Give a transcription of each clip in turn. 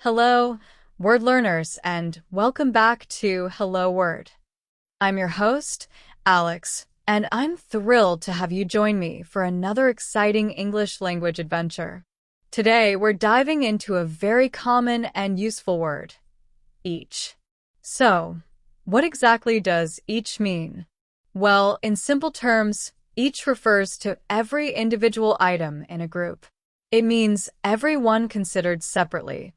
Hello, word learners, and welcome back to Hello Word. I'm your host, Alex, and I'm thrilled to have you join me for another exciting English language adventure. Today, we're diving into a very common and useful word, each. So, what exactly does each mean? Well, in simple terms, each refers to every individual item in a group. It means every one considered separately.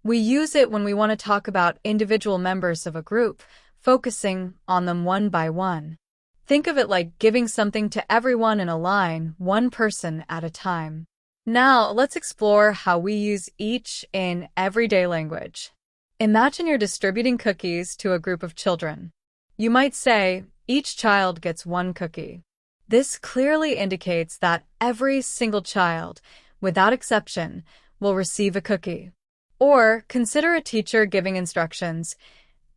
We use it when we want to talk about individual members of a group, focusing on them one by one. Think of it like giving something to everyone in a line, one person at a time. Now, let's explore how we use each in everyday language. Imagine you're distributing cookies to a group of children. You might say, each child gets one cookie. This clearly indicates that every single child, without exception, will receive a cookie. Or consider a teacher giving instructions.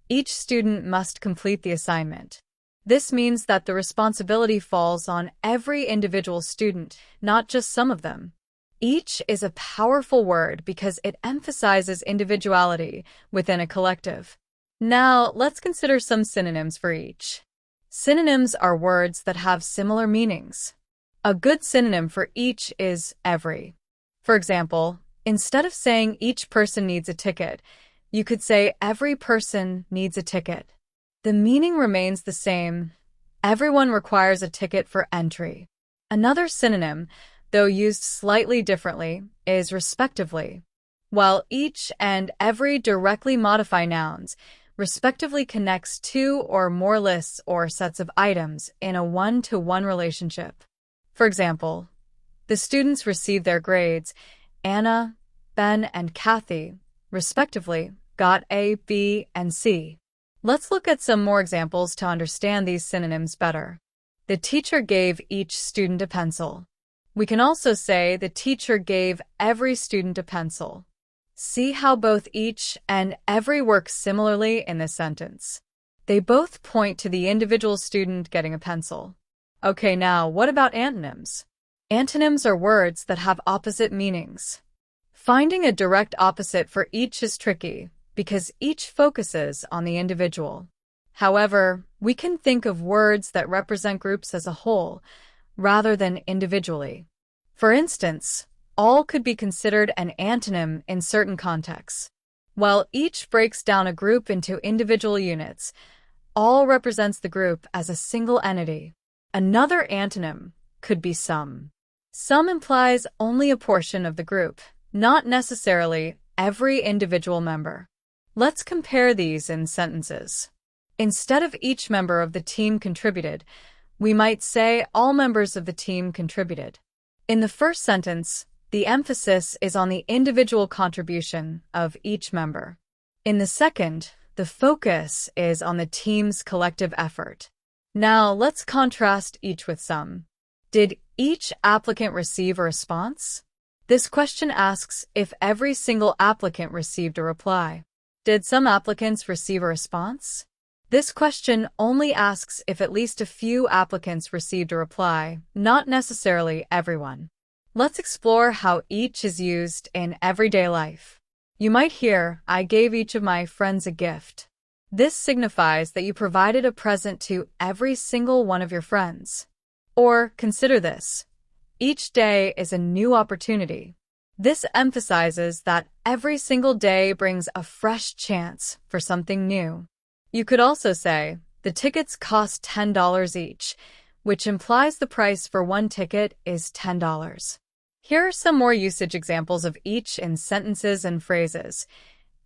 Each student must complete the assignment. This means that the responsibility falls on every individual student, not just some of them. Each is a powerful word because it emphasizes individuality within a collective. Now, let's consider some synonyms for each. Synonyms are words that have similar meanings. A good synonym for each is every. For example, instead of saying each person needs a ticket, you could say every person needs a ticket. The meaning remains the same. Everyone requires a ticket for entry. Another synonym, though used slightly differently, is respectively. While each and every directly modify nouns, respectively connects two or more lists or sets of items in a one-to-one relationship. For example, the students receive their grades. Anna, Ben, and Kathy, respectively, got A, B, and C. Let's look at some more examples to understand these synonyms better. The teacher gave each student a pencil. We can also say the teacher gave every student a pencil. See how both each and every work similarly in this sentence. They both point to the individual student getting a pencil. Okay, now what about antonyms? Antonyms are words that have opposite meanings. Finding a direct opposite for each is tricky because each focuses on the individual. However, we can think of words that represent groups as a whole rather than individually. For instance, all could be considered an antonym in certain contexts. While each breaks down a group into individual units, all represents the group as a single entity. Another antonym could be some. Some implies only a portion of the group, not necessarily every individual member. Let's compare these in sentences. Instead of each member of the team contributed, we might say all members of the team contributed. In the first sentence, the emphasis is on the individual contribution of each member. In the second, the focus is on the team's collective effort. Now, let's contrast each with some. Did each applicant receive a response? This question asks if every single applicant received a reply. Did some applicants receive a response? This question only asks if at least a few applicants received a reply, not necessarily everyone. Let's explore how each is used in everyday life. You might hear, I gave each of my friends a gift. This signifies that you provided a present to every single one of your friends. Or consider this. Each day is a new opportunity. This emphasizes that every single day brings a fresh chance for something new. You could also say, the tickets cost $10 each, which implies the price for one ticket is $10. Here are some more usage examples of each in sentences and phrases.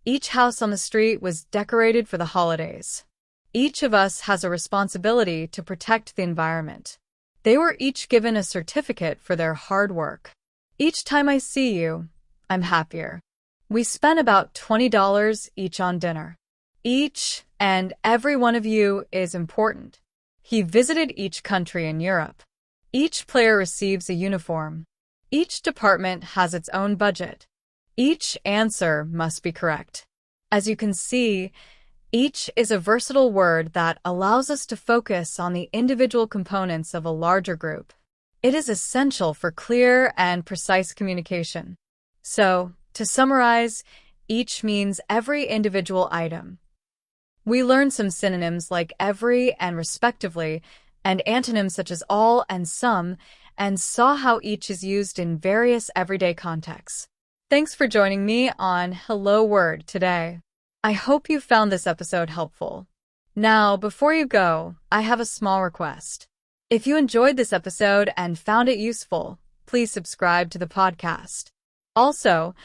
Each house on the street was decorated for the holidays. Each of us has a responsibility to protect the environment. They were each given a certificate for their hard work. Each time I see you, I'm happier. We spent about $20 each on dinner. Each and every one of you is important. He visited each country in Europe. Each player receives a uniform. Each department has its own budget. Each answer must be correct. As you can see, each is a versatile word that allows us to focus on the individual components of a larger group. It is essential for clear and precise communication. So, to summarize, Each means every individual item. We learned some synonyms like every and respectively, and antonyms such as all and some, and saw how each is used in various everyday contexts. Thanks for joining me on Hello Word today. I hope you found this episode helpful. Now, before you go, I have a small request. If you enjoyed this episode and found it useful, please subscribe to the podcast. Also,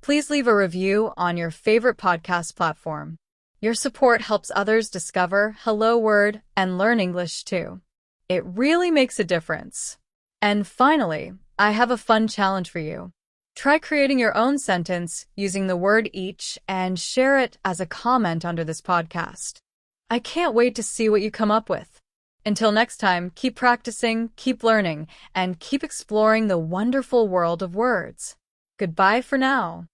please leave a review on your favorite podcast platform. Your support helps others discover Hello Word and learn English too. It really makes a difference. And finally, I have a fun challenge for you. Try creating your own sentence using the word each and share it as a comment under this podcast. I can't wait to see what you come up with. Until next time, keep practicing, keep learning, and keep exploring the wonderful world of words. Goodbye for now.